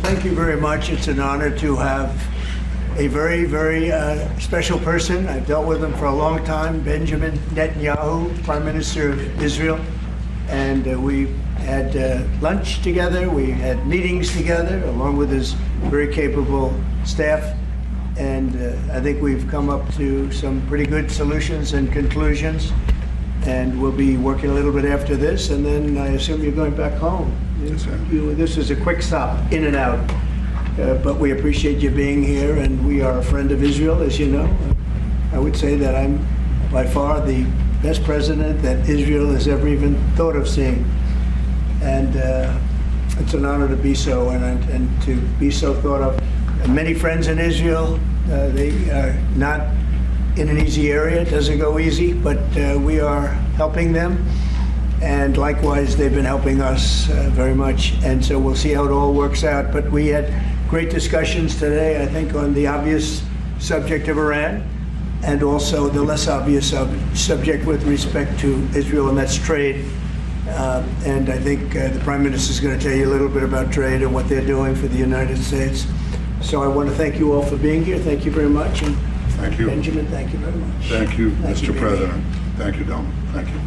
thank you very much. It's an honor to have a very, very special person. I've dealt with him for a long time, Benjamin Netanyahu, Prime Minister of Israel. And we had lunch together, we had meetings together, along with his very capable staff. And I think we've come up to some pretty good solutions and conclusions. And we'll be working a little bit after this, and then I assume you're going back home. Yes, sir. This is a quick stop, in and out. But we appreciate you being here, and we are a friend of Israel, as you know. I would say that I'm by far the best president that Israel has ever even thought of seeing. And it's an honor to be so, and to be so thought of. And many friends in Israel, they are not in an easy area. It doesn't go easy, but we are helping them. And likewise, they've been helping us very much. And so we'll see how it all works out. But we had great discussions today, I think, on the obvious subject of Iran, and also the less obvious subject with respect to Israel, and that's trade. And I think the Prime Minister is going to tell you a little bit about trade and what they're doing for the United States. So I want to thank you all for being here. Thank you very much. And thank you. Benjamin, thank you very much. Thank you, Mr. President. Thank you, Donald. Thank you.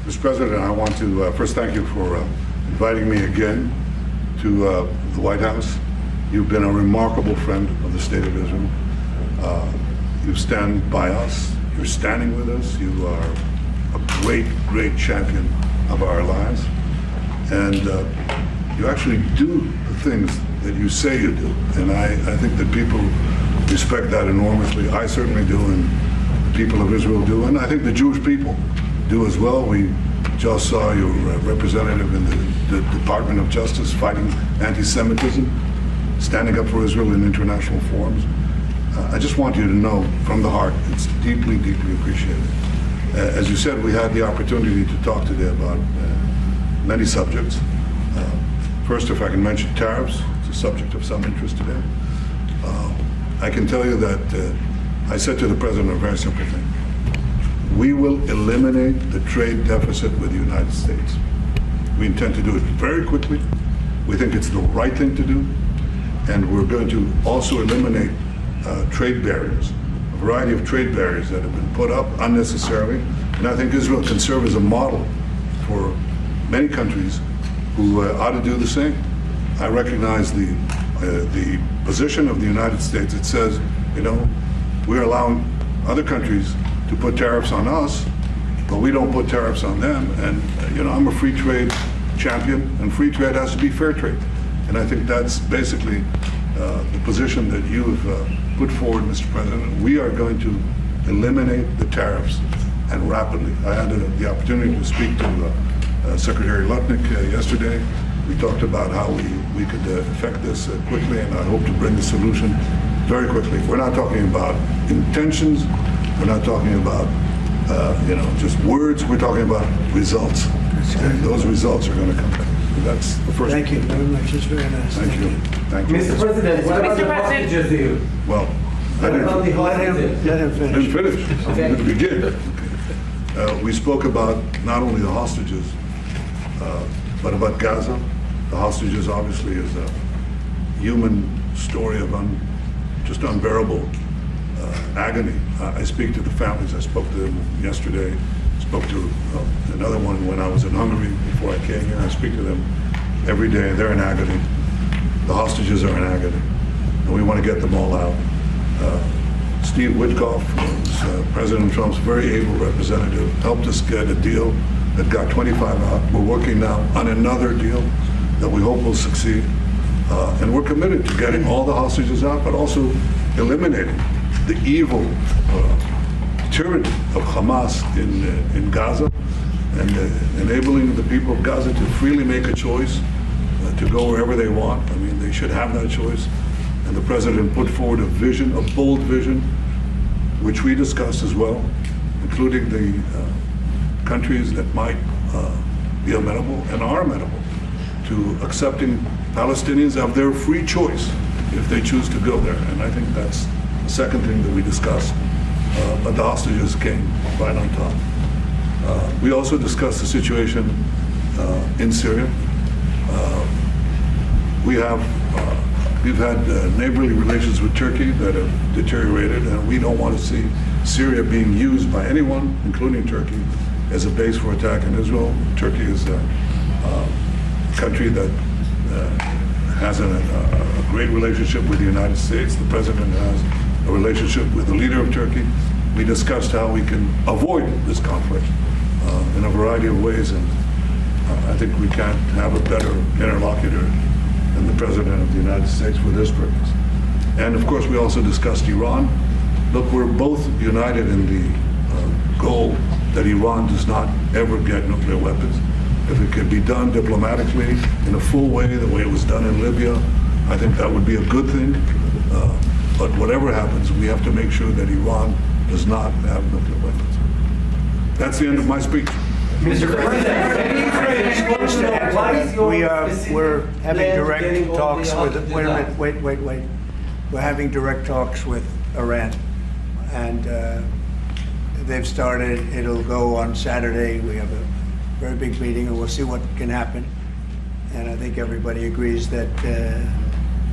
Mr. President, I want to first thank you for inviting me again to the White House. You've been a remarkable friend of the State of Israel. You stand by us. You're standing with us. You are a great, great champion of our lives. And you actually do the things that you say you do. And I think that people respect that enormously. I certainly do, and the people of Israel do. And I think the Jewish people do as well. We just saw your representative in the Department of Justice fighting anti-Semitism, standing up for Israel in international forums. I just want you to know from the heart, it's deeply, deeply appreciated. As you said, we had the opportunity to talk today about many subjects. First, if I can mention tariffs, it's a subject of some interest today. I can tell you that I said to the President a very simple thing. We will eliminate the trade deficit with the United States. We intend to do it very quickly. We think it's the right thing to do. And we're going to also eliminate trade barriers, a variety of trade barriers that have been put up unnecessarily. And I think Israel can serve as a model for many countries who ought to do the same. I recognize the position of the United States. It says, you know, we're allowing other countries to put tariffs on us, but we don't put tariffs on them. And you know, I'm a free trade champion, and free trade has to be fair trade. And I think that's basically the position that you have put forward, Mr. President. We are going to eliminate the tariffs, and rapidly. I had the opportunity to speak to Secretary Lutnick yesterday. We talked about how we could effect this quickly, and I hope to bring the solution very quickly. We're not talking about intentions. We're not talking about you know, just words. We're talking about results. And those results are going to come. That's the first. Thank you very much. It's very nice. Thank you. Thank you. Mr. President, what about the hostages here? Well, I What about the didn't Let him finish. finish. Okay. I'm going to begin. We spoke about not only the hostages, but about Gaza. The hostages obviously is a human story of just unbearable agony. I speak to the families. I spoke to them yesterday. Spoke to another one when I was in Hungary before I came here. I speak to them every day. They're in agony. The hostages are in agony, and we want to get them all out. Steve Witkoff, was, President Trump's very able representative, helped us get a deal that got 25 out. We're working now on another deal that we hope will succeed. And we're committed to getting all the hostages out, but also eliminating the evil tyranny of Hamas in Gaza, and enabling the people of Gaza to freely make a choice to go wherever they want. I mean, they should have that choice. And the President put forward a vision, a bold vision, which we discussed as well, including the countries that might be amenable and are amenable to accepting Palestinians of their free choice if they choose to go there. And I think that's the second thing that we discussed. But the hostages came right on top. We also discussed the situation in Syria. we've had neighborly relations with Turkey that have deteriorated, and we don't want to see Syria being used by anyone, including Turkey, as a base for attack in Israel. Turkey is a country that has a great relationship with the United States. The president has a relationship with the leader of Turkey. We discussed how we can avoid this conflict in a variety of ways, and I think we can't have a better interlocutor than the President of the United States for this purpose. And of course, we also discussed Iran. Look, we're both united in the goal that Iran does not ever get nuclear weapons. If it could be done diplomatically in a full way, the way it was done in Libya, I think that would be a good thing. But whatever happens, we have to make sure that Iran does not have nuclear weapons. That's the end of my speech. Mr. President, We're having direct talks with, wait. We're having direct talks with Iran. And they've started, it'll go on Saturday. We have a very big meeting and we'll see what can happen. And I think everybody agrees that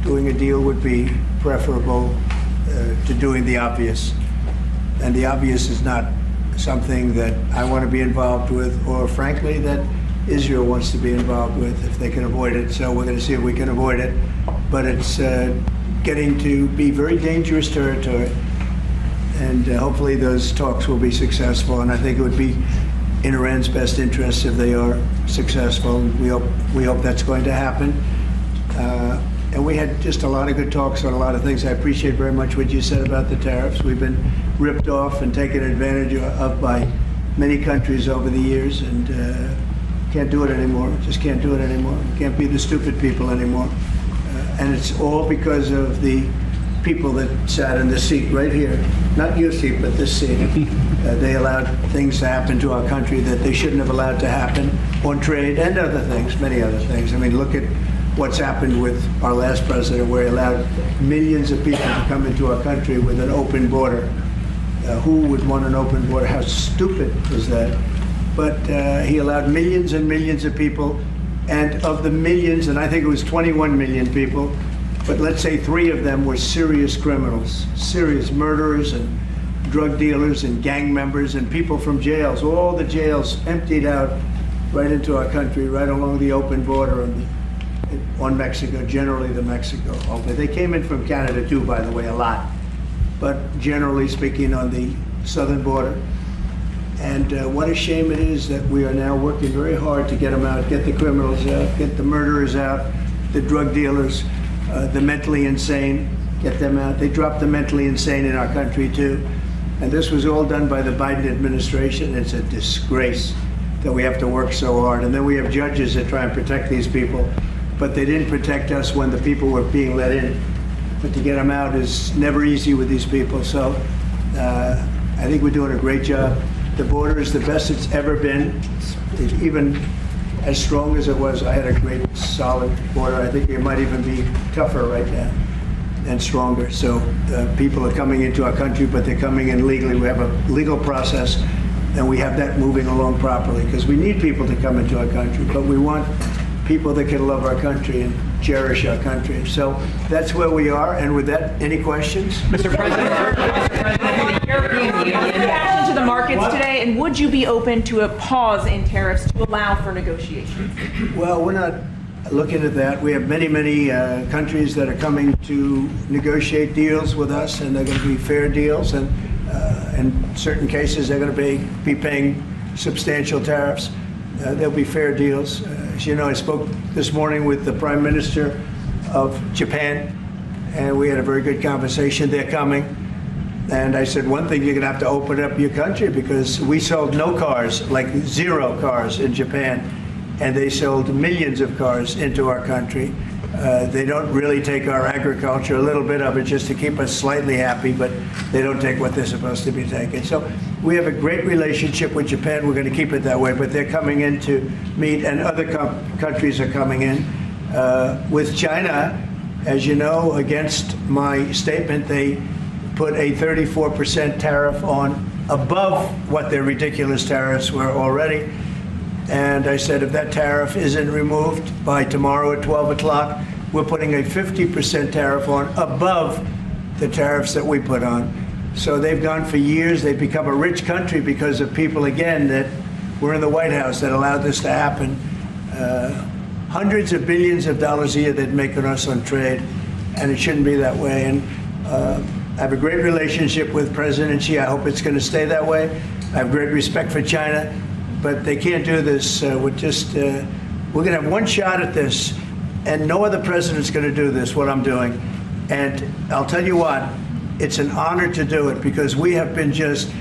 doing a deal would be preferable to doing the obvious. And the obvious is not something that I want to be involved with, or frankly, that Israel wants to be involved with if they can avoid it. So we're going to see if we can avoid it. But it's getting to be very dangerous territory. And hopefully those talks will be successful. And I think it would be in Iran's best interest if they are successful. We hope that's going to happen. And we had just a lot of good talks on a lot of things. I appreciate very much what you said about the tariffs. We've been ripped off and taken advantage of by many countries over the years, and can't do it anymore. Just can't do it anymore. Can't be the stupid people anymore. And it's all because of the people that sat in this seat right here. Not your seat, but this seat. They allowed things to happen to our country that they shouldn't have allowed to happen on trade and other things, many other things. I mean, look at what's happened with our last president, where he allowed millions of people to come into our country with an open border. Who would want an open border? How stupid was that? But he allowed millions and millions of people, and of the millions, and I think it was 21 million people, but let's say 3 of them were serious criminals, serious murderers and drug dealers and gang members and people from jails. All the jails emptied out right into our country, right along the open border on Mexico, generally the Mexico. They came in from Canada too, by the way, a lot. But generally speaking, on the southern border. And what a shame it is that we are now working very hard to get them out, get the criminals out, get the murderers out, the drug dealers, the mentally insane, get them out. They dropped the mentally insane in our country too. And this was all done by the Biden administration. It's a disgrace that we have to work so hard. And then we have judges that try and protect these people, but they didn't protect us when the people were being let in. But to get them out is never easy with these people. So I think we're doing a great job. The border is the best it's ever been. It's even as strong as it was. I had a great, solid border. I think it might even be tougher right now and stronger. So people are coming into our country, but they're coming in legally. We have a legal process, and we have that moving along properly, because we need people to come into our country, but we want people that can love our country and cherish our country. So that's where we are. And with that, any questions? Mr. President, the European Union reaction to the markets today, and would you be open to a pause in tariffs to allow for negotiations? Well, we're not looking at that. We have many, many countries that are coming to negotiate deals with us, and they're going to be fair deals. And in certain cases, they're going to be paying substantial tariffs. There'll be fair deals. As you know, I spoke this morning with the Prime Minister of Japan, and we had a very good conversation. They're coming. And I said, one thing, you're going to have to open up your country, because we sold no cars, like 0 cars in Japan, and they sold millions of cars into our country. They don't really take our agriculture, a little bit of it just to keep us slightly happy, but they don't take what they're supposed to be taking. So we have a great relationship with Japan. We're going to keep it that way, but they're coming in to meet, and other countries are coming in. With China, as you know, against my statement, they put a 34% tariff on above what their ridiculous tariffs were already. And I said, if that tariff isn't removed by tomorrow at 12 o'clock, we're putting a 50% tariff on above the tariffs that we put on. So they've gone for years. They've become a rich country because of people, again, that were in the White House that allowed this to happen. Hundreds of billions of dollars a year they'd make on us on trade, and it shouldn't be that way. And I have a great relationship with President Xi. I hope it's going to stay that way. I have great respect for China, but they can't do this. We're going to have one shot at this, and no other president's going to do this, what I'm doing. And I'll tell you what, it's an honor to do it because we have been just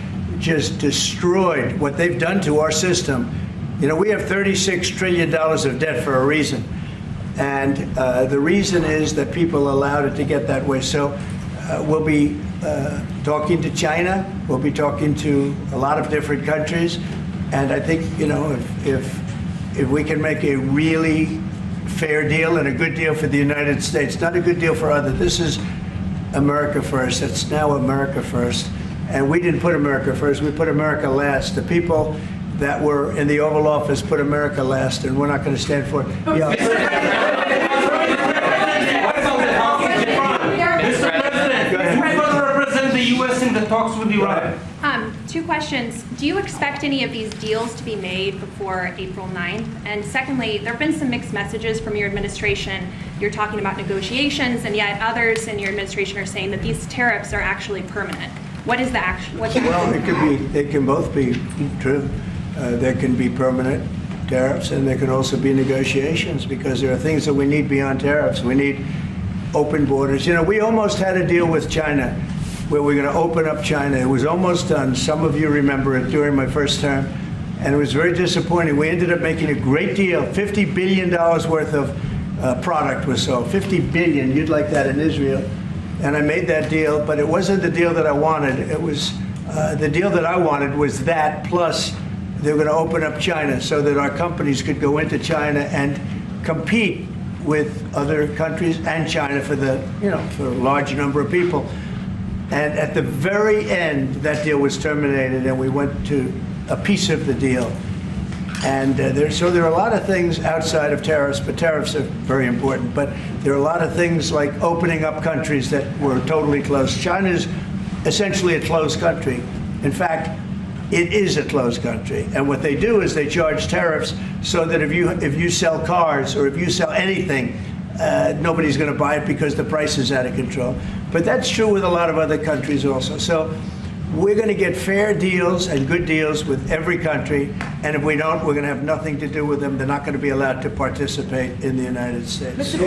destroyed, what they've done to our system. You know, we have $36 trillion of debt for a reason. And the reason is that people allowed it to get that way. So we'll be talking to China. We'll be talking to a lot of different countries. And I think, you know, if we can make a really fair deal and a good deal for the United States, not a good deal for others. This is America first. It's now America first. And we didn't put America first. We put America last. The people that were in the Oval Office put America last, and we're not going to stand for it. Yeah. The U.S. in the talks with Iran. Two questions. Do you expect any of these deals to be made before April 9th? And secondly, there have been some mixed messages from your administration. You're talking about negotiations, and yet others in your administration are saying that these tariffs are actually permanent. What is the action? Well, it can both be true. There can be permanent tariffs, and there can also be negotiations, because there are things that we need beyond tariffs. We need open borders. You know, we almost had a deal with China where we're going to open up China. It was almost done. Some of you remember it during my first term, and it was very disappointing. We ended up making a great deal. $50 billion worth of product was sold. $50 billion. You'd like that in Israel. And I made that deal, but it wasn't the deal that I wanted. It was the deal that I wanted was that, plus they were going to open up China so that our companies could go into China and compete with other countries and China for the, you know, for a large number of people. And at the very end, that deal was terminated, and we went to a piece of the deal. And so there are a lot of things outside of tariffs, but tariffs are very important. But there are a lot of things like opening up countries that were totally closed. China is essentially a closed country. In fact, it is a closed country. And what they do is they charge tariffs so that if you sell cars or if you sell anything, nobody's going to buy it because the price is out of control. But that's true with a lot of other countries also. So we're going to get fair deals and good deals with every country. And if we don't, we're going to have nothing to do with them. They're not going to be allowed to participate in the United States. Mr.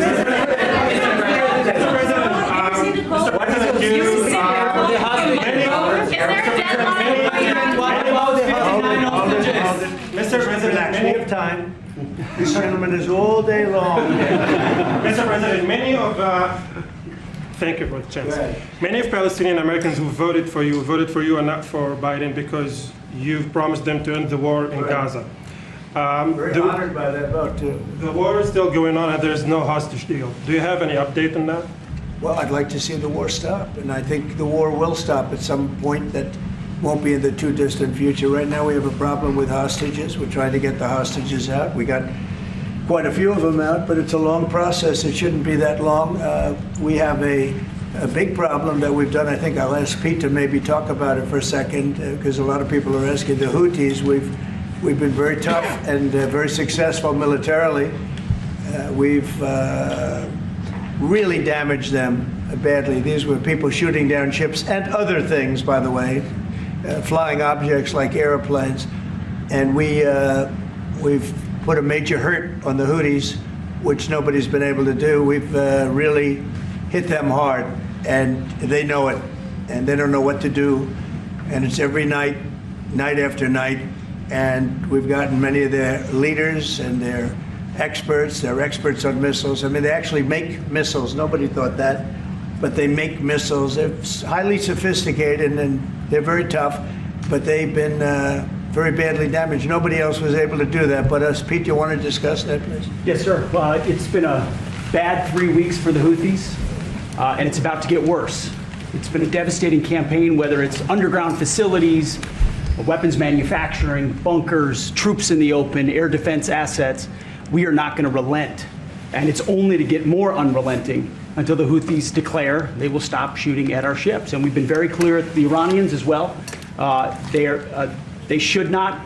President, Relax, we have time. This gentleman is all day long. Mr. President, thank you for the chance. Many of Palestinian Americans who voted for you and not for Biden because you've promised them to end the war in Gaza. Very honored by that vote, too. The war is still going on and there's no hostage deal. Do you have any update on that? Well, I'd like to see the war stop, and I think the war will stop at some point that won't be in the too distant future. Right now we have a problem with hostages. We're trying to get the hostages out. We got quite a few of them out, but it's a long process. It shouldn't be that long. We have a big problem that we've done. I think I'll ask Pete to maybe talk about it for a second, because a lot of people are asking. The Houthis, we've been very tough and very successful militarily. We've really damaged them badly. These were people shooting down ships and other things, by the way, flying objects like airplanes. And we've put a major hurt on the Houthis, which nobody's been able to do. We've really hit them hard, and they know it, and they don't know what to do. And it's every night, night after night. And we've gotten many of their leaders and their experts. They're experts on missiles. I mean, they actually make missiles. Nobody thought that, but they make missiles. They're highly sophisticated, and they're very tough, but they've been very badly damaged. Nobody else was able to do that but us. Pete, you want to discuss that, please? Yes, sir. It's been a bad 3 weeks for the Houthis, and it's about to get worse. It's been a devastating campaign, whether it's underground facilities, weapons manufacturing, bunkers, troops in the open, air defense assets. We are not going to relent And it's only to get more unrelenting until the Houthis declare they will stop shooting at our ships. And we've been very clear at the Iranians as well. They should not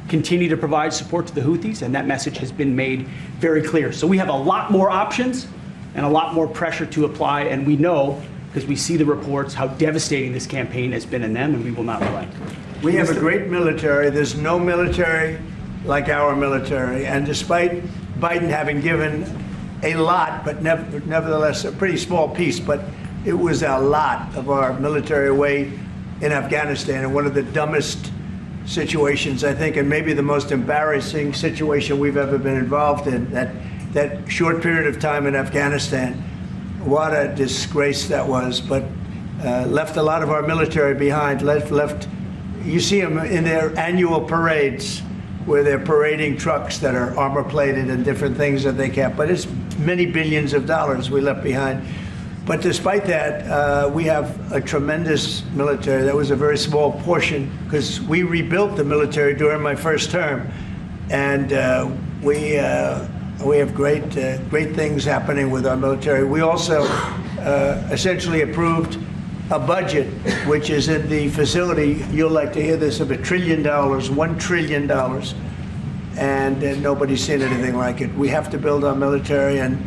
continue to provide support to the Houthis, and that message has been made very clear. So we have a lot more options and a lot more pressure to apply, and we know, because we see the reports, how devastating this campaign has been in them, and we will not relent. We have a great military. There's no military like our military. And despite Biden having given a lot, but nevertheless a pretty small piece, but it was a lot of our military away in Afghanistan, and one of the dumbest situations, I think, and maybe the most embarrassing situation we've ever been involved in, that short period of time in Afghanistan. What a disgrace that was, but left a lot of our military behind, left. You see them in their annual parades where they're parading trucks that are armor plated and different things that they can't, but it's many billions of dollars we left behind. But despite that, we have a tremendous military. That was a very small portion because we rebuilt the military during my first term, and we have great things happening with our military. We also essentially approved a budget which is in the facility. You'll like to hear this, of $1 trillion, $1 trillion, and nobody's seen anything like it. We have to build our military, and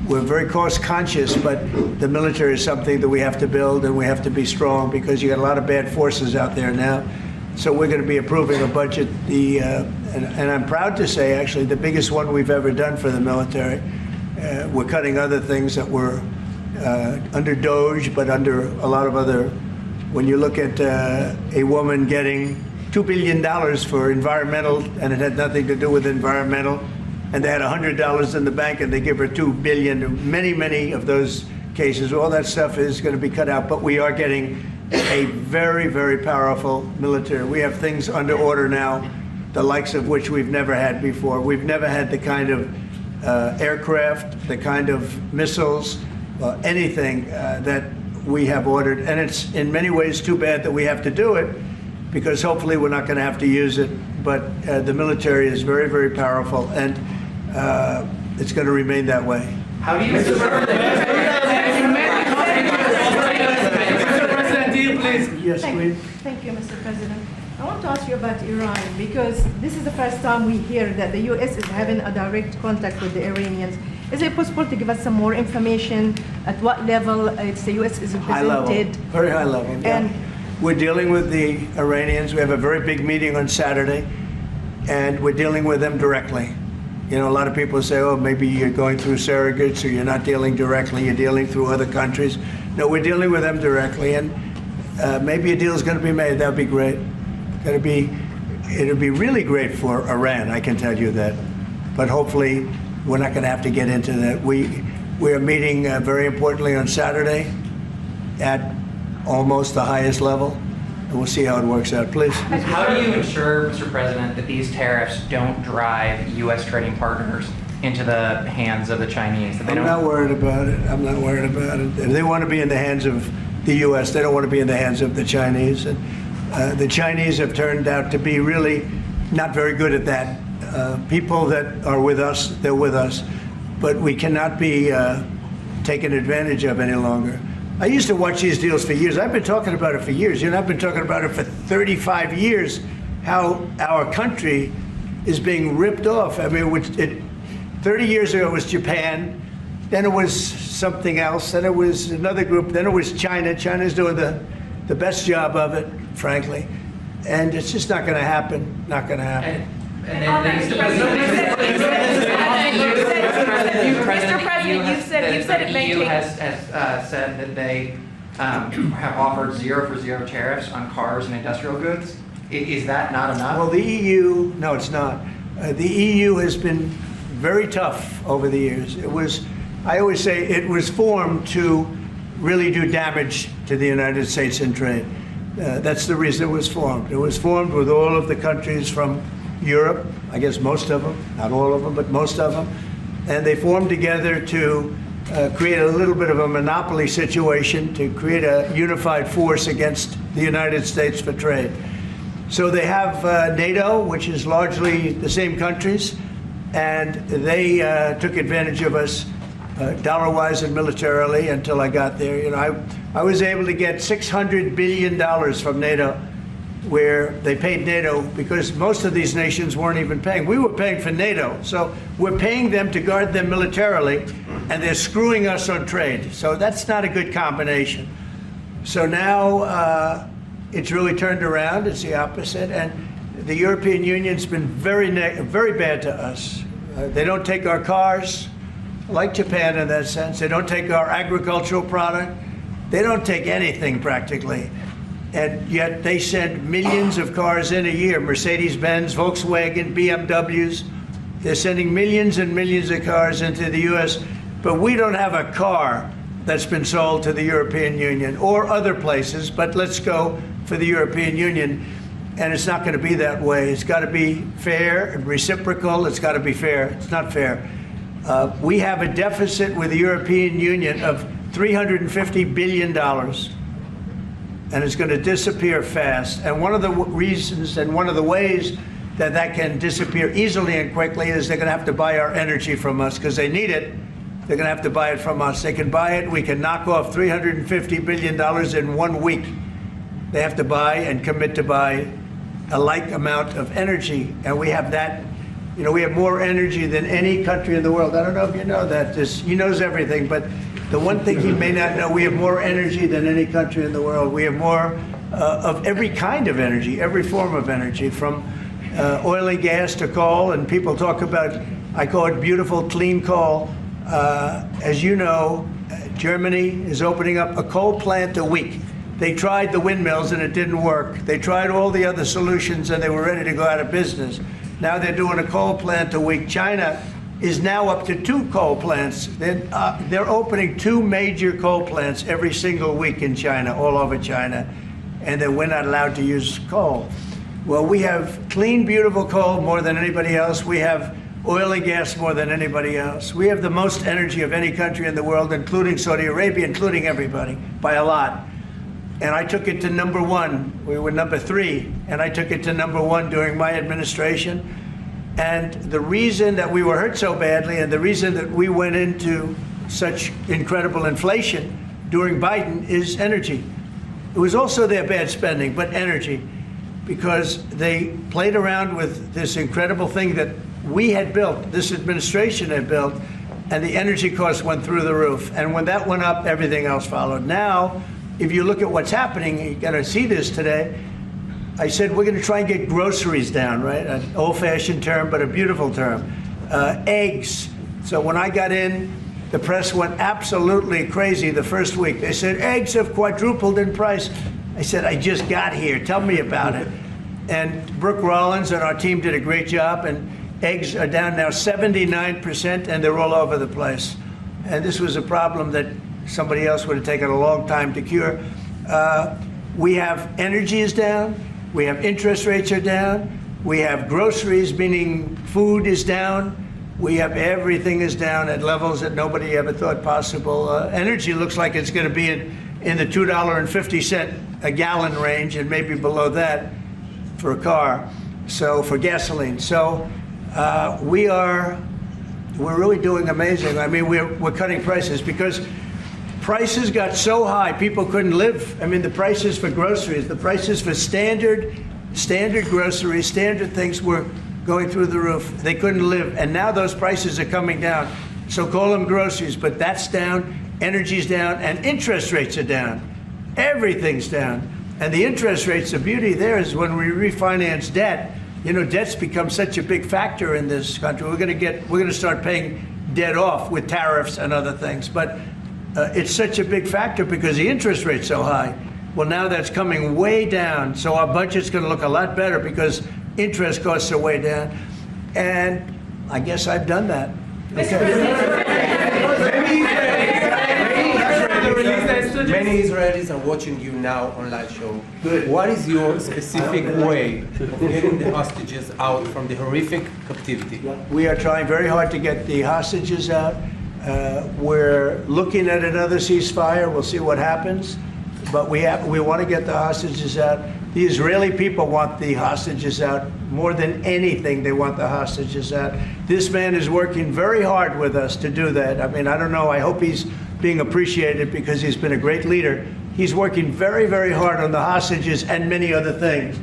we're very cost conscious, but the military is something that we have to build, and we have to be strong because you got a lot of bad forces out there now. So we're going to be approving a budget, and I'm proud to say, actually, the biggest one we've ever done for the military. We're cutting other things that were under DOGE, but under a lot of other. When you look at a woman getting $2 billion for environmental, and it had nothing to do with environmental, and they had $100 in the bank, and they give her $2 billion. Many of those cases, all that stuff is going to be cut out. But we are getting a very, very powerful military. We have things under order now, the likes of which we've never had before. We've never had the kind of aircraft, the kind of missiles, anything that we have ordered. And it's in many ways too bad that we have to do it, because hopefully we're not going to have to use it. But the military is very, very powerful, and it's going to remain that way. How do you... Mr. President, do you please? Yes, please. Thank you, Mr. President. I want to ask you about Iran, because this is the first time we hear that the U.S. is having a direct contact with the Iranians. Is it possible to give us some more information at what level the U.S. is represented? High level, very high level. Yeah. And we're dealing with the Iranians. We have a very big meeting on Saturday, and we're dealing with them directly. You know, a lot of people say, oh, maybe you're going through surrogates, or you're not dealing directly, you're dealing through other countries. No, we're dealing with them directly, and maybe a deal is going to be made. That would be great. It'll be really great for Iran, I can tell you that. But hopefully, we're not going to have to get into that. We are meeting very importantly on Saturday at almost the highest level, and we'll see how it works out. Please. How do you ensure, Mr. President, that these tariffs don't drive U.S. trading partners into the hands of the Chinese? That they I'm not worried about it. I'm not worried about it. If they want to be in the hands of the U.S., they don't want to be in the hands of the Chinese. And the Chinese have turned out to be really not very good at that. People that are with us, they're with us, but we cannot be taken advantage of any longer. I used to watch these deals for years. I've been talking about it for years. You know, I've been talking about it for 35 years, how our country is being ripped off. I mean, 30 years ago it was Japan, then it was something else, then it was another group, then it was China. China's doing the best job of it, frankly. And it's just not going to happen, not going to happen. Mr. President, you've said it may EU take... has said that they have offered 0 for 0 tariffs on cars and industrial goods. Is that not enough? Well, the EU, no, it's not. The EU has been very tough over the years. I always say it was formed to really do damage to the United States in trade. That's the reason it was formed. It was formed with all of the countries from Europe, I guess most of them, not all of them, but most of them. And they formed together to create a little bit of a monopoly situation, to create a unified force against the United States for trade. So they have NATO, which is largely the same countries, and they took advantage of us dollar-wise and militarily until I got there. You know, I was able to get $600 billion from NATO, where they paid NATO because most of these nations weren't even paying. We were paying for NATO, so we're paying them to guard them militarily, and they're screwing us on trade. So that's not a good combination. So now it's really turned around. It's the opposite, and the European Union's been very bad to us. They don't take our cars, like Japan in that sense. They don't take our agricultural product. They don't take anything practically. And yet they send millions of cars in a year, Mercedes-Benz, Volkswagen, BMWs. They're sending millions and millions of cars into the U.S., but we don't have a car that's been sold to the European Union or other places, but let's go for the European Union. And it's not going to be that way. It's got to be fair and reciprocal. It's got to be fair. It's not fair. We have a deficit with the European Union of $350 billion. And it's going to disappear fast. And one of the reasons and one of the ways that that can disappear easily and quickly is they're going to have to buy our energy from us because they need it. They're going to have to buy it from us. They can buy it. We can knock off $350 billion in 1 week. They have to buy and commit to buy a like amount of energy. And we have that. You know, we have more energy than any country in the world. I don't know if you know that. He knows everything, but the one thing he may not know, we have more energy than any country in the world. We have more of every kind of energy, every form of energy, from oil and gas to coal. And people talk about, I call it beautiful, clean coal. As you know, Germany is opening up a coal plant a week. They tried the windmills and it didn't work. They tried all the other solutions and they were ready to go out of business. Now they're doing a coal plant a week. China is now up to 2 coal plants. They're opening 2 major coal plants every single week in China, all over China, and then we're not allowed to use coal. Well, we have clean, beautiful coal more than anybody else. We have oil and gas more than anybody else. We have the most energy of any country in the world, including Saudi Arabia, including everybody, by a lot. And I took it to #1. We were #3, and I took it to #1 during my administration. And the reason that we were hurt so badly and the reason that we went into such incredible inflation during Biden is energy. It was also their bad spending, but energy, because they played around with this incredible thing that we had built, this administration had built, and the energy costs went through the roof. And when that went up, everything else followed. Now, if you look at what's happening, you got to see this today. I said we're going to try and get groceries down, right? An old-fashioned term, but a beautiful term. Eggs. So when I got in, the press went absolutely crazy the first week. They said, eggs have quadrupled in price. I said, I just got here. Tell me about it. And Brooke Rollins and our team did a great job, and eggs are down now 79%, and they're all over the place. And this was a problem that somebody else would have taken a long time to cure. We have energy is down. We have interest rates are down. We have groceries, meaning food is down. We have everything is down at levels that nobody ever thought possible. Energy looks like it's going to be in the $2.50 a gallon range, and maybe below that for a car. So for gasoline. So we're really doing amazing. I mean, we're cutting prices because prices got so high, people couldn't live. I mean, the prices for groceries, the prices for standard groceries, standard things were going through the roof. They couldn't live. And now those prices are coming down. So call them groceries, but that's down, energy's down, and interest rates are down. Everything's down. And the interest rates, the beauty there is when we refinance debt, you know, debt's become such a big factor in this country. We're going to start paying debt off with tariffs and other things. But it's such a big factor because the interest rate's so high. Well, now that's coming way down, so our budget's going to look a lot better because interest costs are way down. And I guess I've done that. Many Israelis are watching you now on live show. Good. What is your specific way of getting the hostages out from the horrific captivity? We are trying very hard to get the hostages out. We're looking at another ceasefire. We'll see what happens. But we want to get the hostages out. The Israeli people want the hostages out more than anything. They want the hostages out. This man is working very hard with us to do that. I mean, I don't know. I hope he's being appreciated because he's been a great leader. He's working very, very hard on the hostages and many other things.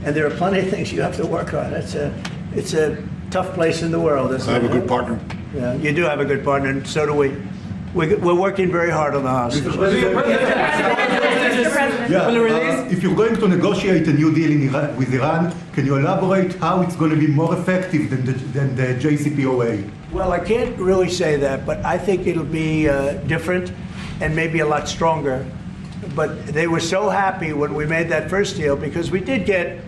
And there are plenty of things you have to work on. It's a tough place in the world. I have a good partner. Yeah, you do have a good partner, and so do we. We're working very hard on the hostages. If you're going to negotiate a new deal with Iran, can you elaborate how it's going to be more effective than the JCPOA? Well, I can't really say that, but I think it'll be different and maybe a lot stronger. But they were so happy when we made that first deal because we did get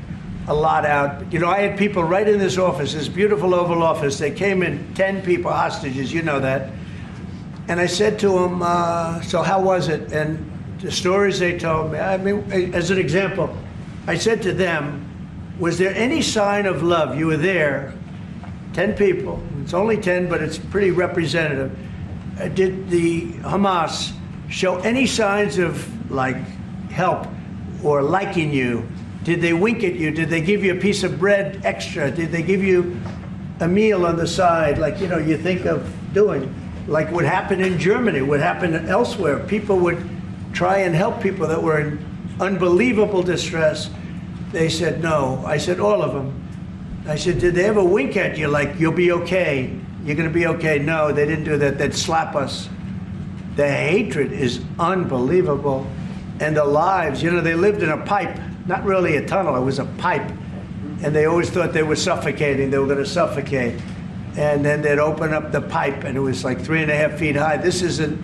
a lot out. You know, I had people right in this office, this beautiful Oval Office. They came in, 10 people, hostages, you know that. And I said to them, so how was it? And the stories they told me, I mean, as an example, I said to them, was there any sign of love? You were there, 10 people. It's only 10, but it's pretty representative. Did the Hamas show any signs of, like, help or liking you? Did they wink at you? Did they give you a piece of bread extra? Did they give you a meal on the side, like, you know, you think of doing? Like what happened in Germany, what happened elsewhere. People would try and help people that were in unbelievable distress. They said no. I said all of them. I said, did they ever wink at you like, you'll be okay, you're going to be okay? No, they didn't do that. They'd slap us. The hatred is unbelievable. And the lives, you know, they lived in a pipe, not really a tunnel, it was a pipe. And they always thought they were suffocating, they were going to suffocate. And then they'd open up the pipe, and it was like 3.5 feet high. This isn't,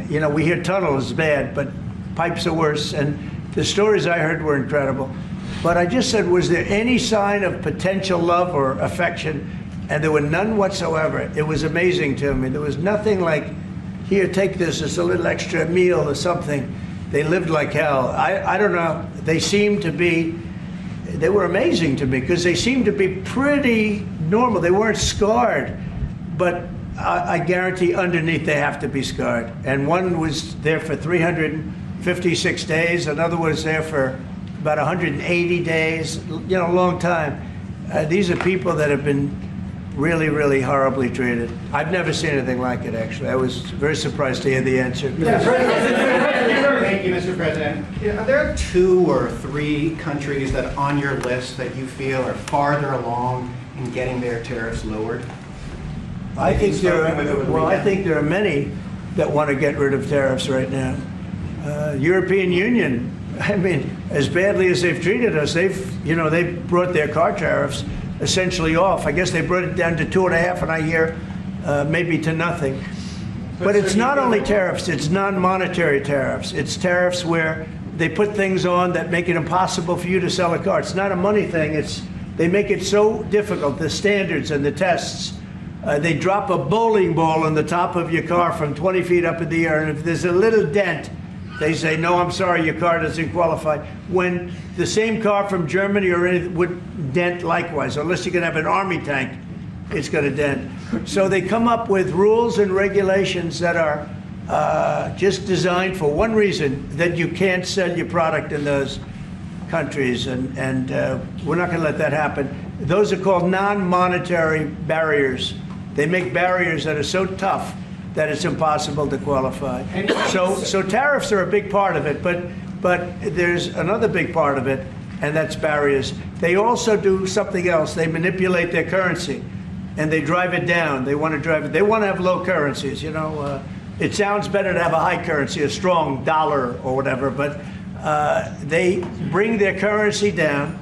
you know, we hear tunnels is bad, but pipes are worse. And the stories I heard were incredible. But I just said, was there any sign of potential love or affection? And there were none whatsoever. It was amazing to me. There was nothing like, here, take this, it's a little extra meal or something. They lived like hell. I don't know. They seemed to be, they were amazing to me because they seemed to be pretty normal. They weren't scarred, but I guarantee underneath they have to be scarred. And one was there for 356 days. Another was there for about 180 days, you know, a long time. These are people that have been really, really horribly treated. I've never seen anything like it, actually. I was very surprised to hear the answer. Thank you, Mr. President. Are there 2 or 3 countries that are on your list that you feel are farther along in getting their tariffs lowered? I think there are many that want to get rid of tariffs right now. European Union, I mean, as badly as they've treated us, they've brought their car tariffs essentially off. I guess they brought it down to 2.5, and I hear maybe to nothing. But it's not only tariffs, it's non-monetary tariffs. It's tariffs where they put things on that make it impossible for you to sell a car. It's not a money thing. They make it so difficult, the standards and the tests. They drop a bowling ball on the top of your car from 20 feet up in the air, and if there's a little dent, they say, no, I'm sorry, your car doesn't qualify. When the same car from Germany or anything would dent likewise, unless you can have an army tank, it's going to dent. So they come up with rules and regulations that are just designed for one reason, that you can't sell your product in those countries, and we're not going to let that happen. Those are called non-monetary barriers. They make barriers that are so tough that it's impossible to qualify. So tariffs are a big part of it, but there's another big part of it, and that's barriers. They also do something else. They manipulate their currency, and they drive it down. They want to drive it. They want to have low currencies. You know, it sounds better to have a high currency, a strong dollar or whatever, but they bring their currency down.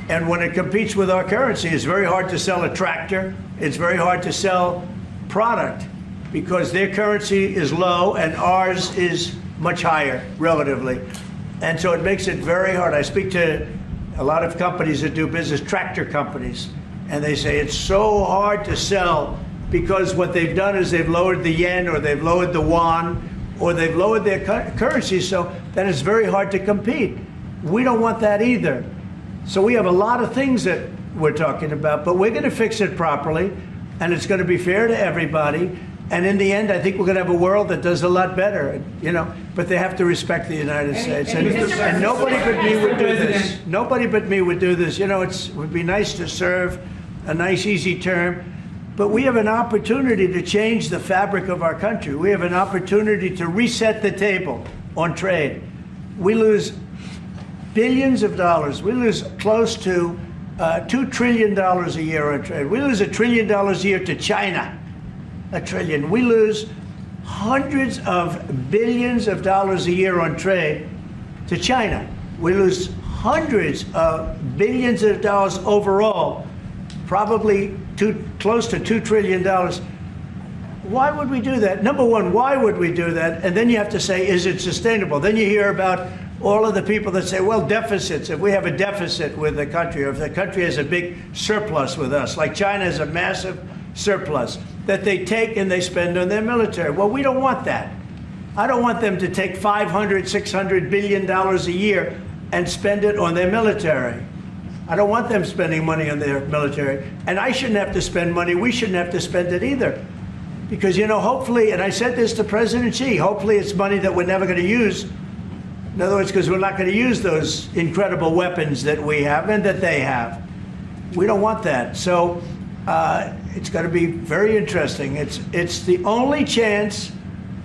And when it competes with our currency, it's very hard to sell a tractor. It's very hard to sell product because their currency is low and ours is much higher relatively. And so it makes it very hard. I speak to a lot of companies that do business, tractor companies, and they say it's so hard to sell because what they've done is they've lowered the yen or they've lowered the yuan or they've lowered their currency so that it's very hard to compete. We don't want that either. So we have a lot of things that we're talking about, but we're going to fix it properly, and it's going to be fair to everybody, And in the end, I think we're going to have a world that does a lot better, but they have to respect the United States. And nobody but me would do this. Nobody but me would do this. It would be nice to serve, a nice, easy term. But we have an opportunity to change the fabric of our country. We have an opportunity to reset the table on trade. We lose billions of dollars. We lose close to $2 trillion a year on trade. We lose $1 trillion a year to China. $1 trillion. We lose hundreds of billions of dollars a year on trade to China. We lose hundreds of billions of dollars overall, probably close to $2 trillion. Why would we do that? Number one, why would we do that? And then you have to say, is it sustainable? Then you hear about all of the people that say, well, deficits. If we have a deficit with the country, or if the country has a big surplus with us, like China has a massive surplus that they take and they spend on their military. Well, we don't want that. I don't want them to take $500, $600 billion a year and spend it on their military. I don't want them spending money on their military. And I shouldn't have to spend money. We shouldn't have to spend it either. Because, hopefully, and I said this to President Xi, hopefully it's money that we're never going to use. In other words, because we're not going to use those incredible weapons that we have and that they have. We don't want that. So it's going to be very interesting. It's the only chance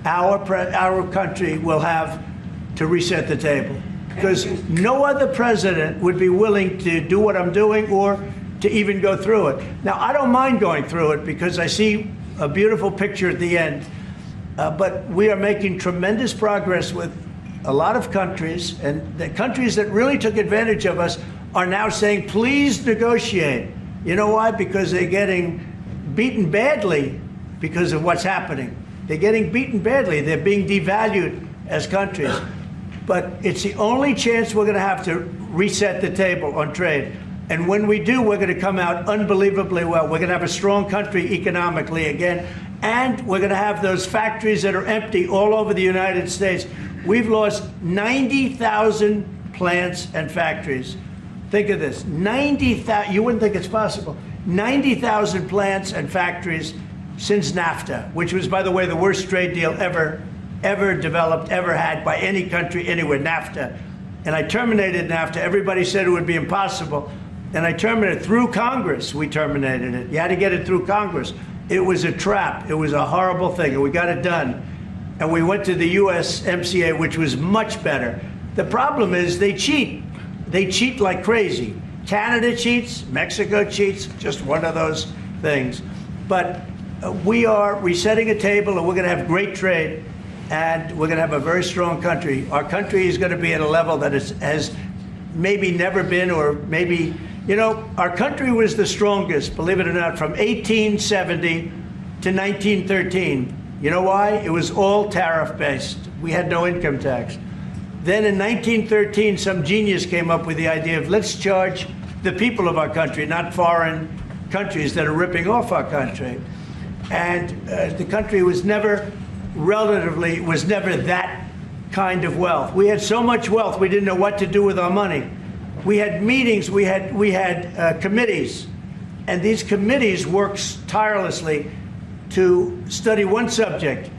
our country will have to reset the table. Because no other president would be willing to do what I'm doing or to even go through it. Now, I don't mind going through it because I see a beautiful picture at the end. But we are making tremendous progress with a lot of countries, and the countries that really took advantage of us are now saying, please negotiate. You know why? Because they're getting beaten badly because of what's happening. They're getting beaten badly. They're being devalued as countries. But it's the only chance we're going to have to reset the table on trade. And when we do, we're going to come out unbelievably well. We're going to have a strong country economically again. And we're going to have those factories that are empty all over the United States. We've lost 90,000 plants and factories. Think of this, 90,000, you wouldn't think it's possible, 90,000 plants and factories since NAFTA, which was, by the way, the worst trade deal ever developed, ever had by any country anywhere, NAFTA. And I terminated NAFTA. Everybody said it would be impossible. And I terminated it through Congress. We terminated it. You had to get it through Congress. It was a trap. It was a horrible thing, and we got it done. And we went to the USMCA, which was much better. The problem is they cheat. They cheat like crazy. Canada cheats, Mexico cheats, just one of those things. But we are resetting a table, and we're going to have great trade, and we're going to have a very strong country. Our country is going to be at a level that has maybe never been, or maybe, our country was the strongest, believe it or not, from 1870 to 1913. You know why? It was all tariff-based. We had no income tax. Then in 1913, some genius came up with the idea of let's charge the people of our country, not foreign countries that are ripping off our country. And the country was never that kind of wealth. We had so much wealth, we didn't know what to do with our money. We had meetings, we had committees, and these committees worked tirelessly to study one subject.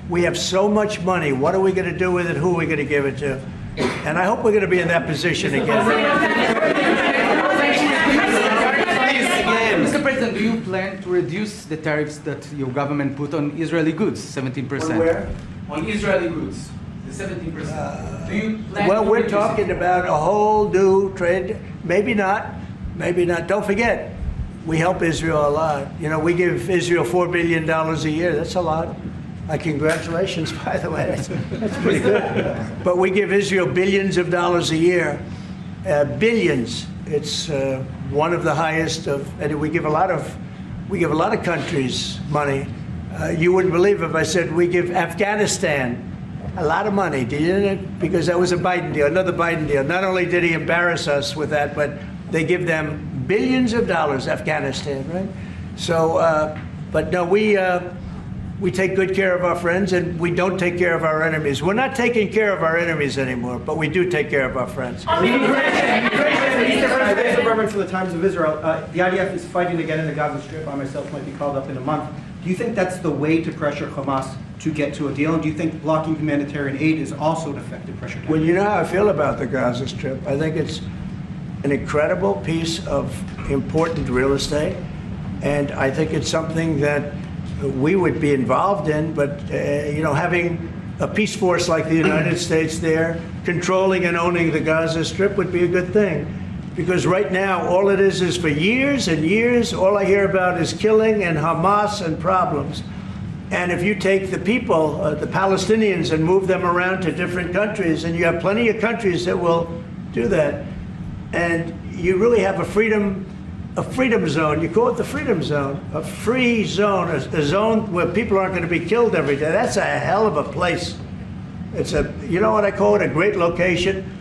We have so much money. What are we going to do with it? Who are we going to give it to? And I hope we're going to be in that position again. Mr. President, do you plan to reduce the tariffs that your government put on Israeli goods, 17%? On where? On Israeli goods, the 17%. Do you plan well, to we're reduce talking about a whole new trade. Maybe not. Maybe not. Don't forget, we help Israel a lot. We give Israel $4 billion a year. That's a lot. Congratulations, by the way. That's pretty good. But we give Israel billions of dollars a year. Billions. It's one of the highest of, and we give a lot of countries money. You wouldn't believe if I said we give Afghanistan a lot of money, didn't it? Because that was a Biden deal, another Biden deal. Not only did he embarrass us with that, but they give them billions of dollars, Afghanistan, right? So, but no, we take good care of our friends and we don't take care of our enemies. We're not taking care of our enemies anymore, but we do take care of our friends. Mr. Berman from the Times of Israel. The IDF is fighting again in the Gaza Strip. I myself might be called up in a month. Do you think that's the way to pressure Hamas to get to a deal? And do you think blocking humanitarian aid is also an effective pressure tactic? Well, you know how I feel about the Gaza Strip. I think it's an incredible piece of important real estate, and I think it's something that we would be involved in, but you know, having a peace force like the United States there, controlling and owning the Gaza Strip would be a good thing. Because right now, all it is for years and years, all I hear about is killing and Hamas and problems. And if you take the people, the Palestinians, and move them around to different countries, and you have plenty of countries that will do that, and you really have a freedom zone. You call it the freedom zone, a free zone, a zone where people aren't going to be killed every day. That's a hell of a place. It's a, you know what I call it, a great location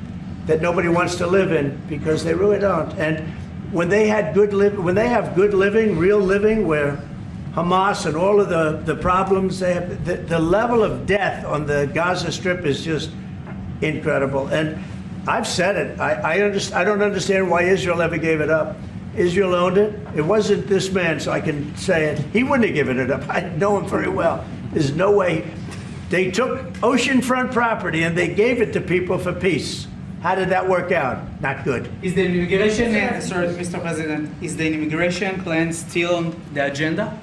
that nobody wants to live in, because they really don't. And when they have good living, real living, where Hamas and all of the problems they have, the level of death on the Gaza Strip is just incredible. And I've said it. I don't understand why Israel ever gave it up. Israel owned it. It wasn't this man, so I can say it. He wouldn't have given it up. I know him very well. There's no way. They took oceanfront property and they gave it to people for peace. How did that work out? Not good. Is the immigration, sorry, Mr. President, is the immigration plan still on the agenda?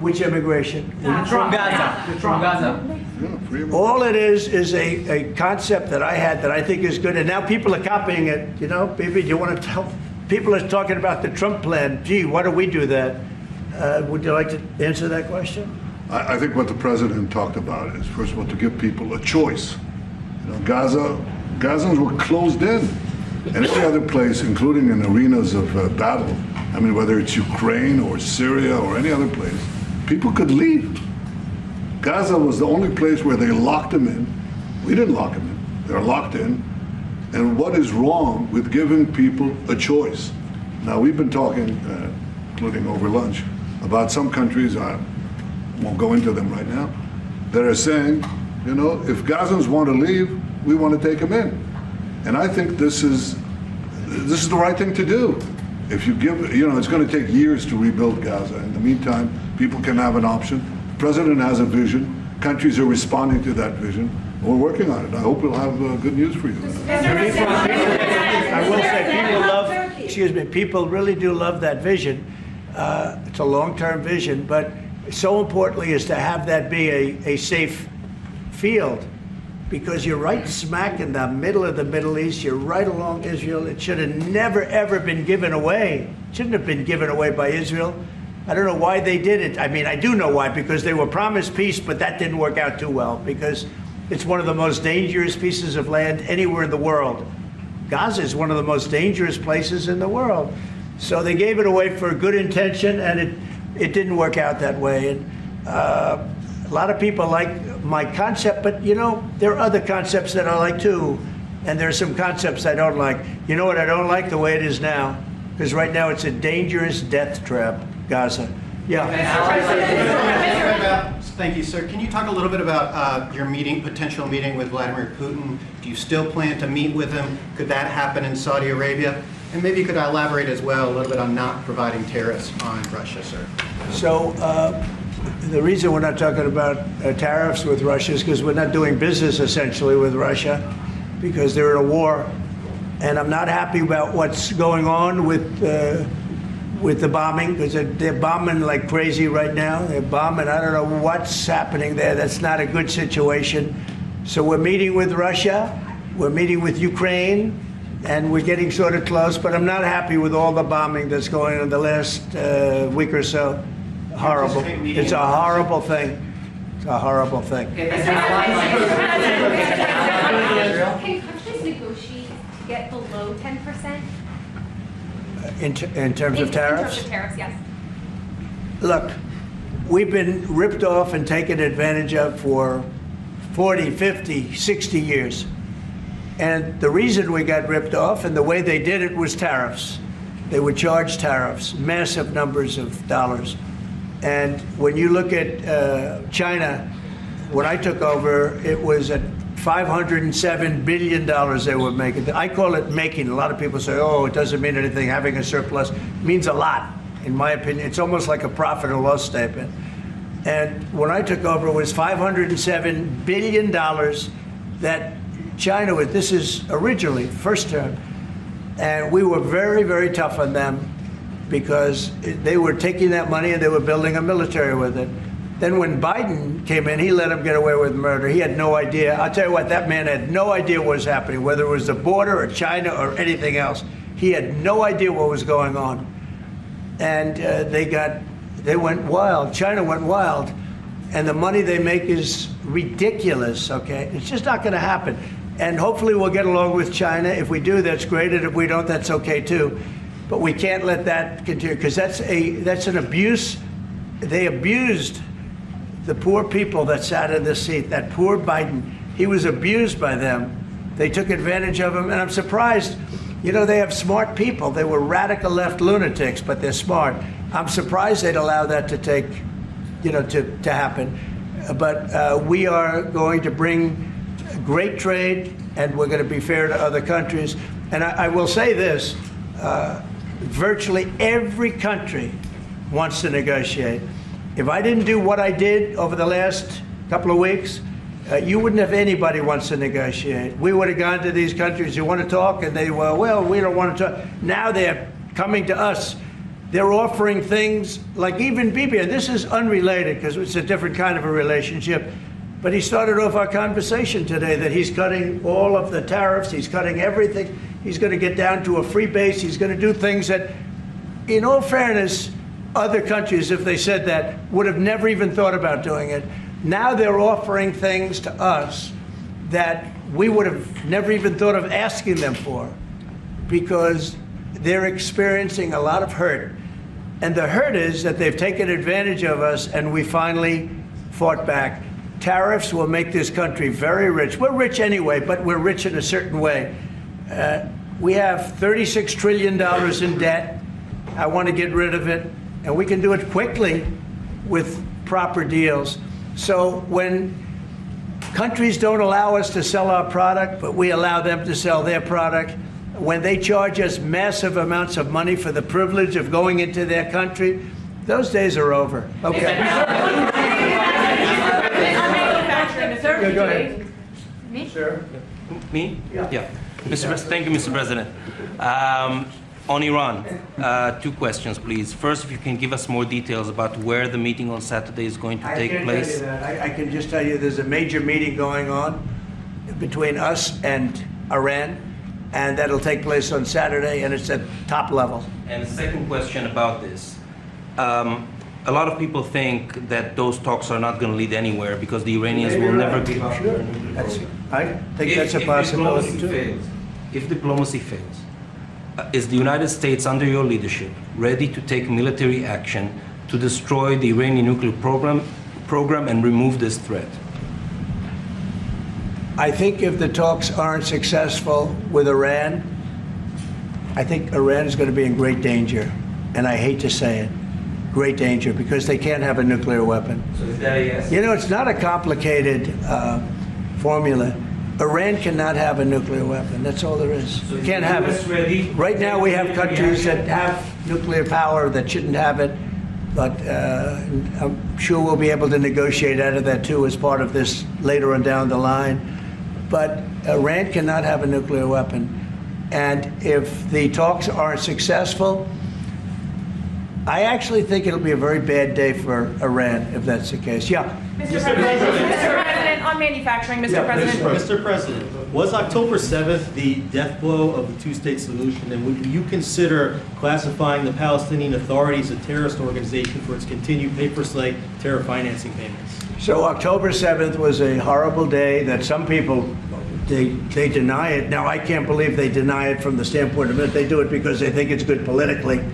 Which immigration? From Gaza. From Gaza. All it is a concept that I had that I think is good, and now people are copying it. You know, maybe you want to tell people are talking about the Trump plan. Gee, why don't we do that? Would you like to answer that question? I think what the president talked about is, first of all, to give people a choice. You know, Gazans were closed in. Any other place, including in arenas of battle, I mean, whether it's Ukraine or Syria or any other place, people could leave. Gaza was the only place where they locked them in. We didn't lock them in. They're locked in. And what is wrong with giving people a choice? Now, we've been talking, including over lunch, about some countries, I won't go into them right now, that are saying, you know, if Gazans want to leave, we want to take them in. And I think this is the right thing to do. If you give, you know, it's going to take years to rebuild Gaza. In the meantime, people can have an option. The president has a vision. Countries are responding to that vision. We're working on it. I hope we'll have good news for you. I will say people really do love that vision. It's a long-term vision, but so importantly is to have that be a safe field, because you're right smack in the middle of the Middle East. You're right along Israel. It should have never, ever been given away. It shouldn't have been given away by Israel. I don't know why they did it. I mean, I do know why, because they were promised peace, but that didn't work out too well, because it's one of the most dangerous pieces of land anywhere in the world. Gaza is one of the most dangerous places in the world. So they gave it away for a good intention, and it didn't work out that way. And a lot of people like my concept, but you know, there are other concepts that I like too. And there are some concepts I don't like. You know what I don't like? The way it is now. Because right now it's a dangerous death trap, Gaza. Yeah. Thank you, sir. Can you talk a little bit about your potential meeting with Vladimir Putin? Do you still plan to meet with him? Could that happen in Saudi Arabia? And maybe you could elaborate as well a little bit on not providing tariffs on Russia, sir. So the reason we're not talking about tariffs with Russia is because we're not doing business essentially with Russia, because they're in a war. And I'm not happy about what's going on with the bombing, because they're bombing like crazy right now. They're bombing. I don't know what's happening there. That's not a good situation. So we're meeting with Russia. We're meeting with Ukraine. And we're getting sort of close. But I'm not happy with all the bombing that's going on the last week or so. Horrible. It's a horrible thing. It's a horrible thing. Can countries negotiate to get below 10%? In terms of tariffs? In terms of tariffs, yes. Look, we've been ripped off and taken advantage of for 40, 50, 60 years. And the reason we got ripped off and the way they did it was tariffs. They would charge tariffs, massive numbers of dollars. And when you look at China, when I took over, it was at $507 billion they were making. I call it making. A lot of people say, oh, it doesn't mean anything. Having a surplus means a lot, in my opinion. It's almost like a profit or loss statement. And when I took over, it was $507 billion that China was. This is originally, first term. And we were very, very tough on them because they were taking that money and they were building a military with it. Then when Biden came in, he let him get away with murder. He had no idea. I'll tell you what, that man had no idea what was happening, whether it was the border or China or anything else. He had no idea what was going on. And they went wild. China went wild. And the money they make is ridiculous, okay? It's just not going to happen. And hopefully we'll get along with China. If we do, that's great. And if we don't, that's okay too. But we can't let that continue because that's an abuse. They abused the poor people that sat in the seat. That poor Biden, he was abused by them. They took advantage of him. And I'm surprised, you know, they have smart people. They were radical left lunatics, but they're smart. I'm surprised they'd allow that to take, you know, to happen. But we are going to bring great trade, and we're going to be fair to other countries. And I will say this, virtually every country wants to negotiate. If I didn't do what I did over the last couple of weeks, you wouldn't have anybody wants to negotiate. We would have gone to these countries, you want to talk? And they were, well, we don't want to talk. Now they're coming to us. They're offering things like even Bibi, and this is unrelated because it's a different kind of a relationship, but he started off our conversation today that he's cutting all of the tariffs, he's cutting everything, he's going to get down to a free base, he's going to do things that, in all fairness, other countries, if they said that, would have never even thought about doing it. Now they're offering things to us that we would have never even thought of asking them for because they're experiencing a lot of hurt. And the hurt is that they've taken advantage of us and we finally fought back. Tariffs will make this country very rich. We're rich anyway, but we're rich in a certain way. We have $36 trillion in debt. I want to get rid of it. And we can do it quickly with proper deals. So when countries don't allow us to sell our product, but we allow them to sell their product, when they charge us massive amounts of money for the privilege of going into their country, those days are over. Okay. Go ahead. Me? Sir? Me? Yeah. Thank you, Mr. President. On Iran, two questions, please. First, if you can give us more details about where the meeting on Saturday is going to take place. I can't tell you that. I can just tell you there's a major meeting going on between us and Iran, and that'll take place on Saturday, and it's at top level. And the second question about this. A lot of people think that those talks are not going to lead anywhere because the Iranians will never give up. Sure. I think that's a possibility too. If diplomacy fails, is the United States, under your leadership, ready to take military action to destroy the Iranian nuclear program and remove this threat? I think if the talks aren't successful with Iran, I think Iran is going to be in great danger. And I hate to say it, great danger, because they can't have a nuclear weapon. So is that a yes? You know, it's not a complicated formula. Iran cannot have a nuclear weapon. That's all there is. So Can't have it. Ready? Right now we have countries that have nuclear power that shouldn't have it, but I'm sure we'll be able to negotiate out of that too as part of this later on down the line. But Iran cannot have a nuclear weapon. And if the talks aren't successful, I actually think it'll be a very bad day for Iran if that's the case. Yeah. Mr. President, on manufacturing, Mr. President. Mr. President, was October 7th the death blow of the two-state solution, and would you consider classifying the Palestinian Authority as a terrorist organization for its continued paper-slate terror financing payments? So October 7th was a horrible day that some people, they deny it. Now, I can't believe they deny it from the standpoint of it. They do it because they think it's good politically.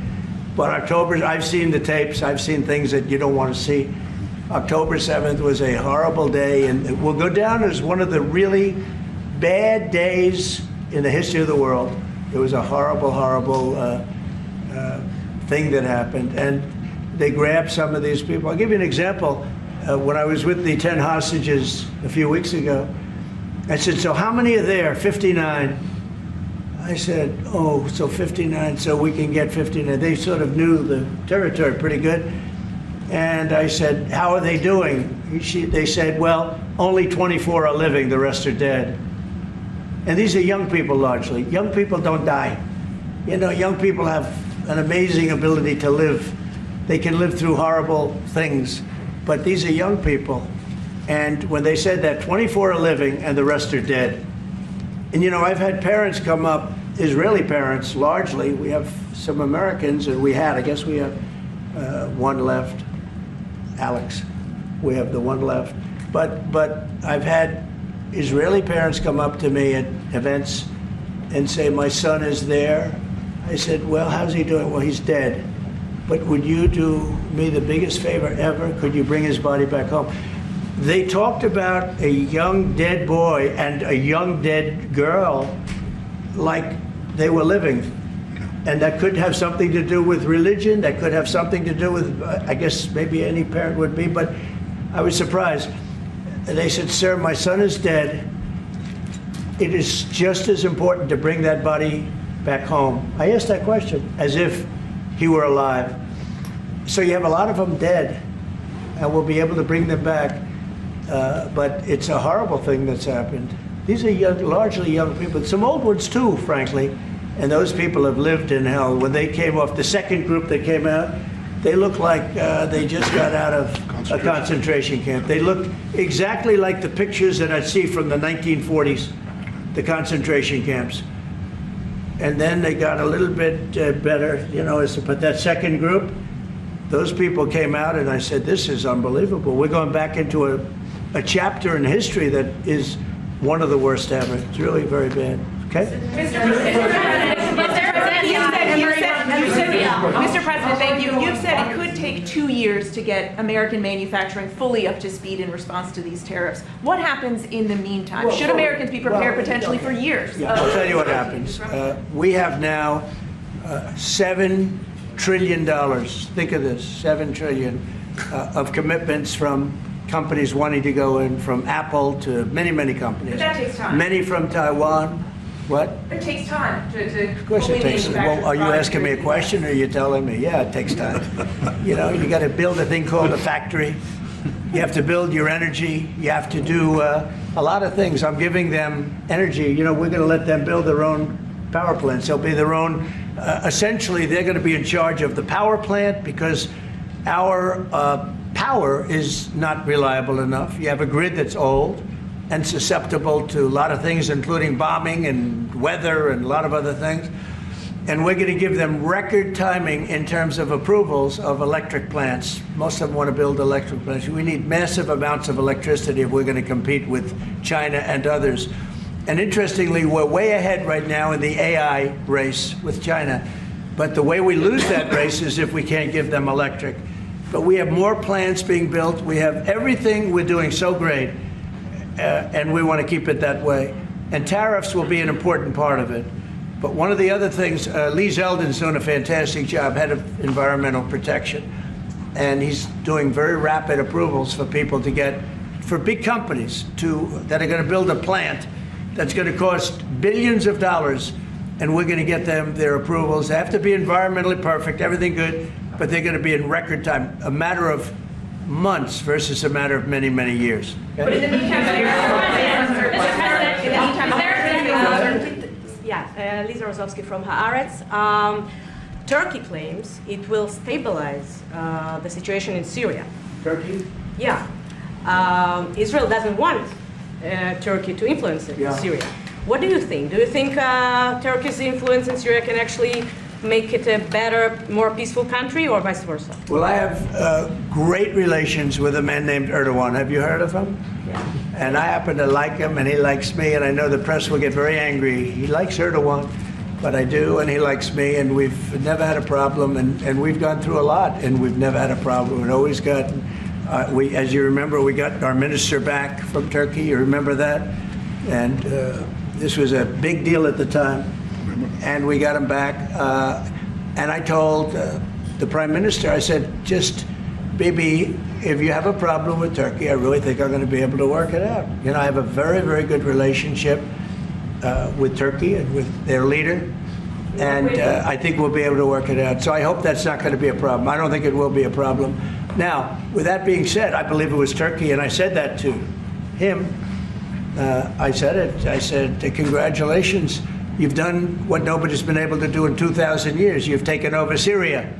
But October, I've seen the tapes. I've seen things that you don't want to see. October 7th was a horrible day, and it will go down as one of the really bad days in the history of the world. It was a horrible, horrible thing that happened. And they grab some of these people. I'll give you an example. When I was with the 10 hostages a few weeks ago, I said, so how many are there? 59. I said, oh, so 59, so we can get 59. They sort of knew the territory pretty good. And I said, how are they doing? They said, well, only 24 are living, the rest are dead. And these are young people largely. Young people don't die. You know, young people have an amazing ability to live. They can live through horrible things, but these are young people. And when they said that 24 are living and the rest are dead. And you know, I've had parents come up, Israeli parents largely. We have some Americans, and I guess we have one left, Alex. We have the one left. But I've had Israeli parents come up to me at events and say, my son is there. I said, well, how's he doing? Well, he's dead. But would you do me the biggest favor ever? Could you bring his body back home? They talked about a young dead boy and a young dead girl like they were living. And that could have something to do with religion. That could have something to do with, I guess maybe any parent would be, but I was surprised. They said, sir, my son is dead. It is just as important to bring that body back home. I asked that question as if he were alive. So you have a lot of them dead, and we'll be able to bring them back. But it's a horrible thing that's happened. These are young, largely young people, some old ones too, frankly, and those people have lived in hell. When they came off, the second group that came out, they looked like they just got out of a concentration camp. They looked exactly like the pictures that I see from the 1940s, the concentration camps. And then they got a little bit better, you know, but that second group, those people came out and I said, this is unbelievable. We're going back into a chapter in history that is one of the worst ever. It's really very bad. Okay? Mr. President, thank you. You've said it could take 2 years to get American manufacturing fully up to speed in response to these tariffs. What happens in the meantime? Should Americans be prepared potentially for years? Yeah, I'll tell you what happens. We have now $7 trillion. Think of this, $7 trillion of commitments from companies wanting to go in, from Apple to many, many companies. But that takes time. Many from Taiwan. What? It takes time to Of course it takes. Well, are you asking me a question or are you telling me? Yeah, it takes time. You know, you got to build a thing called a factory. You have to build your energy. You have to do a lot of things. I'm giving them energy. You know, we're going to let them build their own power plants. They'll be their own. Essentially, they're going to be in charge of the power plant because our power is not reliable enough. You have a grid that's old and susceptible to a lot of things, including bombing and weather and a lot of other things. And we're going to give them record timing in terms of approvals of electric plants. Most of them want to build electric plants. We need massive amounts of electricity if we're going to compete with China and others. And interestingly, we're way ahead right now in the AI race with China. But the way we lose that race is if we can't give them electric. But we have more plants being built. We have everything. We're doing so great. And we want to keep it that way. And tariffs will be an important part of it. But one of the other things, Lee Zeldin's doing a fantastic job, head of environmental protection. And he's doing very rapid approvals for people to get, for big companies that are going to build a plant that's going to cost billions of dollars. And we're going to get them their approvals. They have to be environmentally perfect, everything good, but they're going to be in record time, a matter of months versus a matter of many, many years. Okay? But in the meantime, Lisa Rozowski from Haaretz. Turkey claims it will stabilize the situation in Syria. Turkey? Yeah. Israel doesn't want Turkey to influence Syria. What do you think? Do you think Turkey's influence in Syria can actually make it a better, more peaceful country, or vice versa? Well, I have great relations with a man named Erdogan. Have you heard of him? Yeah. And I happen to like him, and he likes me, and I know the press will get very angry. He likes Erdogan, but I do, and he likes me, and we've never had a problem, and we've gone through a lot, and we've never had a problem. We've always got, as you remember, we got our minister back from Turkey. You remember that? And this was a big deal at the time. And we got him back. And I told the prime minister, I said, just, Bibi, if you have a problem with Turkey, I really think I'm going to be able to work it out. You know, I have a very, very good relationship with Turkey and with their leader, and I think we'll be able to work it out. So I hope that's not going to be a problem. I don't think it will be a problem. Now, with that being said, I believe it was Turkey, and I said that to him. I said it. I said, congratulations. You've done what nobody's been able to do in 2,000 years. You've taken over Syria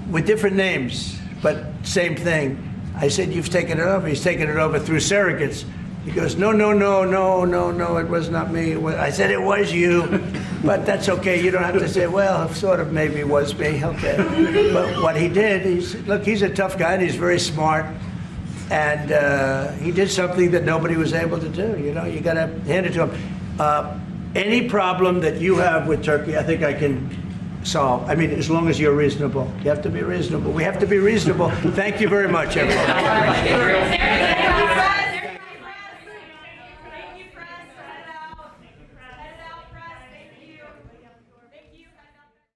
with different names, but same thing. I said, you've taken it over. He's taken it over through surrogates. He goes, no, it was not me. I said, it was you. But that's okay. You don't have to say, well, sort of maybe it was me. Okay. But what he did, look, he's a tough guy and he's very smart. And he did something that nobody was able to do. You know, you got to hand it to him. Any problem that you have with Turkey, I think I can solve. I mean, as long as you're reasonable. You have to be reasonable. We have to be reasonable. Thank you very much, everyone.